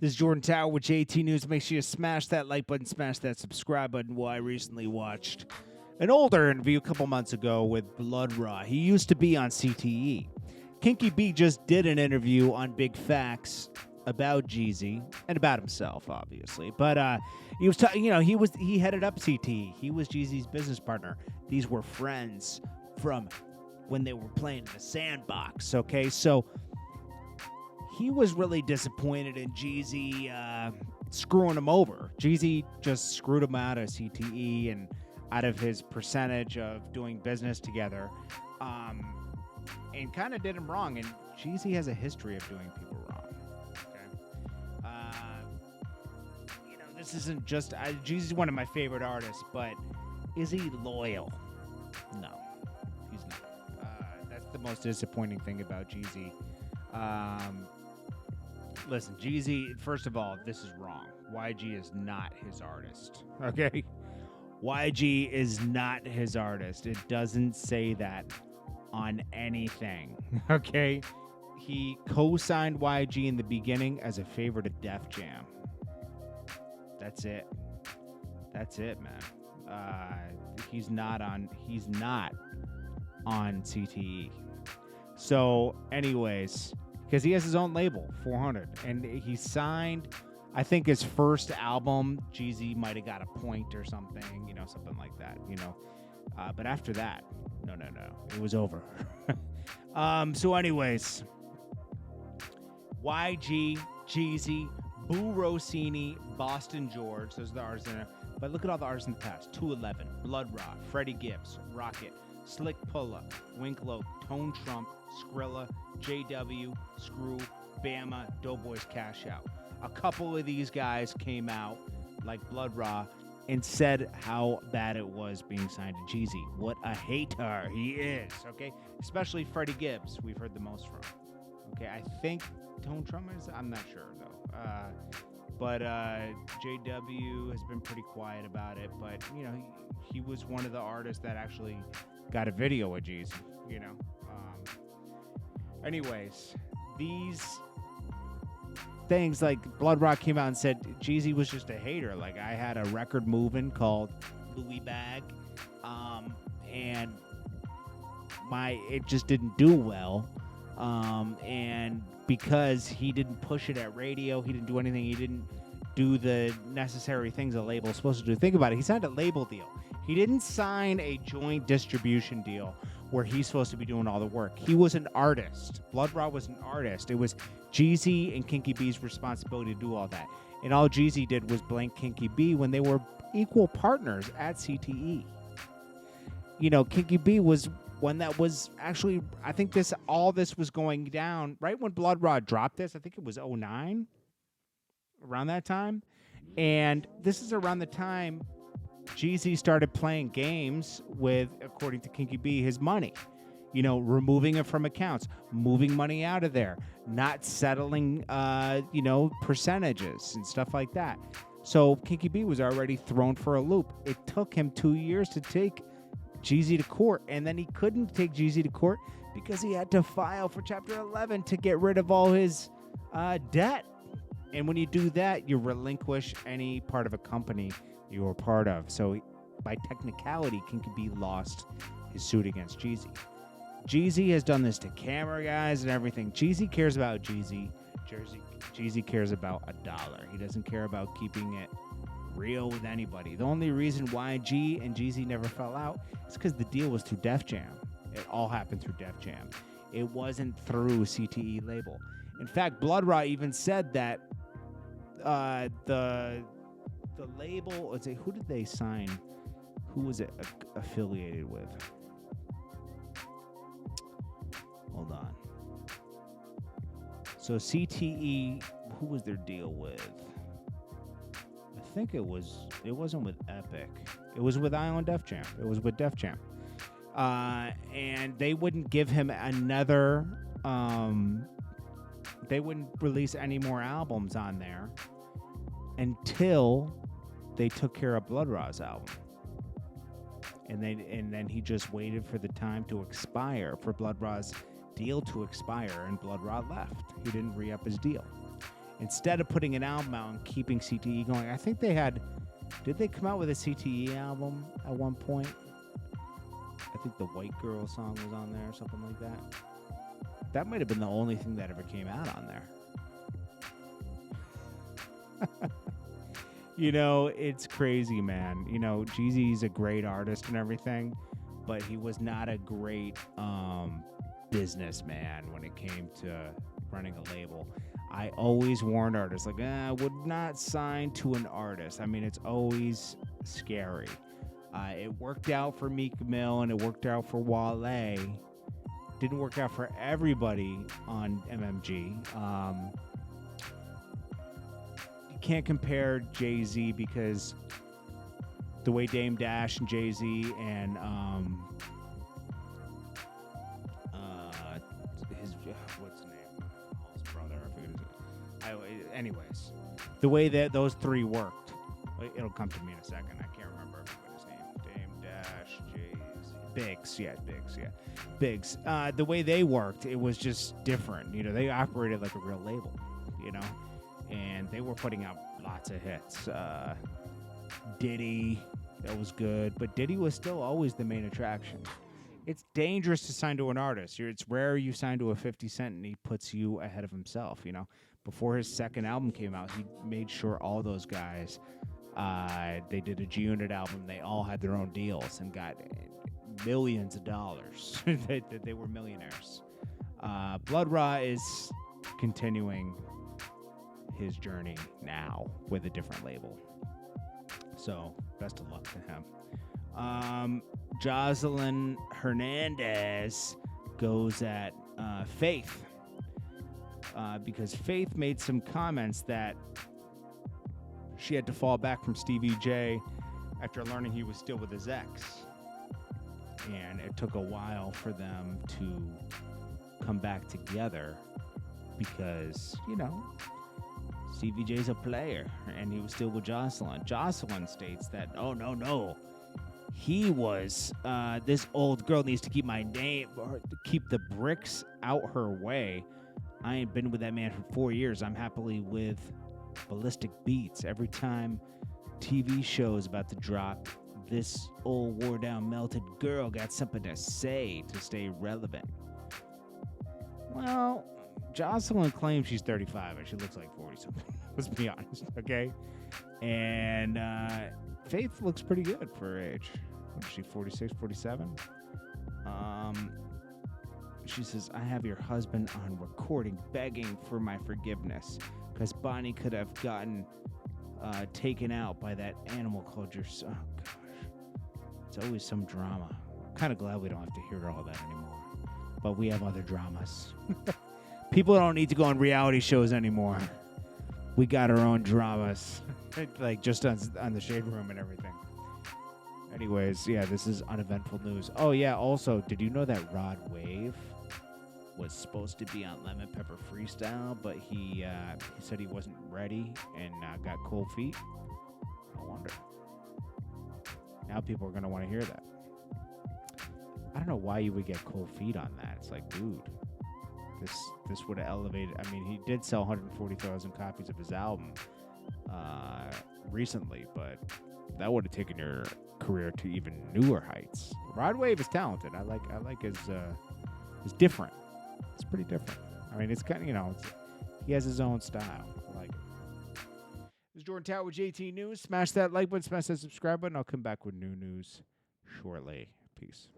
This is Jordan Tower with JT News. Make sure you smash that like button, smash that subscribe button. Well, I recently watched an older interview a couple months ago with Blood Raw. He used to be on CTE. Kinky B just did an interview on Big Facts about Jeezy and about himself, obviously. But he was, he headed up CTE. He was Jeezy's business partner. These were friends from when they were playing in the sandbox. Okay, so he was really disappointed in Jeezy screwing him over. Jeezy just screwed him out of CTE and out of his percentage of doing business together, and kind of did him wrong. And Jeezy has a history of doing people wrong. Okay, this isn't just Jeezy's one of my favorite artists, but is he loyal? No, he's not. That's the most disappointing thing about Jeezy. Listen, Jeezy, first of all, this is wrong. YG is not his artist, okay? YG is not his artist. It doesn't say that on anything, okay? He co-signed YG in the beginning as a favor to Def Jam. That's it. That's it, man. He's not on CTE. So, anyways, because he has his own label, 400, and he signed, I think his first album, Jeezy might have got a point or something, something like that, but after that, no, it was over. So anyways, YG, Jeezy, Boo Rossini, Boston George, those are the artists in there, but look at all the artists in the past: 211, Blood Raw, Freddie Gibbs, Rocket, Slick Pulla, Winklow, Tone Trump, Skrilla, JW, Screw, Bama, Doughboys Cash Out. A couple of these guys came out, like Blood Raw, and said how bad it was being signed to Jeezy. What a hater he is, okay? Especially Freddie Gibbs, we've heard the most from. Okay, I think Tone Trump is, I'm not sure, though. But JW has been pretty quiet about it, but, he was one of the artists that actually got a video with Jeezy, Anyways, these things, like Blood Rock came out and said Jeezy was just a hater. Like, I had a record moving called Louis Bag, and it just didn't do well. And because he didn't push it at radio, he didn't do anything, he didn't do the necessary things a label is supposed to do. Think about it. He signed a label deal. He didn't sign a joint distribution deal where he's supposed to be doing all the work. He was an artist. Blood Raw was an artist. It was Jeezy and Kinky B's responsibility to do all that. And all Jeezy did was blank Kinky B when they were equal partners at CTE. Kinky B was one that was actually, I think all this was going down right when Blood Raw dropped this. I think it was 2009, around that time. And this is around the time Jeezy started playing games with, according to Kinky B, his money. Removing it from accounts, moving money out of there, not settling, percentages and stuff like that. So Kinky B was already thrown for a loop. It took him 2 years to take Jeezy to court, and then he couldn't take Jeezy to court because he had to file for Chapter 11 to get rid of all his debt. And when you do that, you relinquish any part of a company you were part of. So by technicality, Kinky B lost his suit against Jeezy. Jeezy has done this to camera guys and everything. Jeezy cares about Jeezy. Jeezy cares about $1. He doesn't care about keeping it real with anybody. The only reason YG and Jeezy never fell out is because the deal was through Def Jam. It all happened through Def Jam. It wasn't through CTE label. In fact, Blood Raw even said that the label, let's say, who did they sign? Who was it affiliated with? Hold on. So CTE, who was their deal with? I think it wasn't with Epic. It was with Island Def Jam. It was with Def Jam. And they wouldn't give him another, they wouldn't release any more albums on there until they took care of Blood Raw's album. And then he just waited for the time to expire, for Blood Raw's deal to expire, and Blood Raw left. He didn't re-up his deal. instead of putting an album out and keeping CTE going. I think did they come out with a CTE album at one point? I think the White Girl song was on there or something like that. That might have been the only thing that ever came out on there. It's crazy, man. Jeezy's a great artist and everything, but he was not a great businessman when it came to running a label. I always warned artists, I would not sign to an artist. I mean, it's always scary. It worked out for Meek Mill and it worked out for Wale. Didn't work out for everybody on MMG. You can't compare Jay-Z because the way Dame Dash and Jay-Z and his what's his name? His brother, I forget his name. Anyways, the way that those three worked, it'll come to me in a second. I can't remember everybody's name. Dame Dash, Jay-Z, Biggs. The way they worked, it was just different. They operated like a real label. And they were putting out lots of hits. Diddy, that was good, but Diddy was still always the main attraction. It's dangerous to sign to an artist. It's rare you sign to a 50 Cent and he puts you ahead of himself. Before his second album came out, he made sure all those guys, they did a G-Unit album. They all had their own deals and got millions of dollars. They were millionaires. Blood Raw is continuing his journey now with a different label. So, best of luck to him. Joseline Hernandez goes at Faith because Faith made some comments that she had to fall back from Stevie J after learning he was still with his ex. And it took a while for them to come back together because, Stevie J's a player, and he was still with Joseline. Joseline states that, oh, no. He was, this old girl needs to keep my name, or keep the bricks out her way. I ain't been with that man for 4 years. I'm happily with Ballistic Beats. Every time TV show's about to drop, this old wore-down melted girl got something to say to stay relevant. Well, Joseline claims she's 35 and she looks like 40-something. Let's be honest, okay? And Faith looks pretty good for her age. What is she, 46, 47? She says, I have your husband on recording begging for my forgiveness because Bonnie could have gotten taken out by that animal called your son. Oh, gosh. It's always some drama. I'm kind of glad we don't have to hear all that anymore. But we have other dramas. People don't need to go on reality shows anymore. We got our own dramas. Just on the Shade Room and everything. Anyways, yeah, this is uneventful news. Oh, yeah, also, did you know that Rod Wave was supposed to be on Lemon Pepper Freestyle, but he said he wasn't ready and got cold feet? I wonder. Now people are going to want to hear that. I don't know why you would get cold feet on that. It's like, dude, this would have elevated. I mean, he did sell 140,000 copies of his album recently, but that would have taken your career to even newer heights. Rod Wave is talented. I like his different. It's pretty different. I mean, it's kind of, he has his own style. I like it. This is Jordan Tower with JT News. Smash that like button, smash that subscribe button. I'll come back with new news shortly. Peace.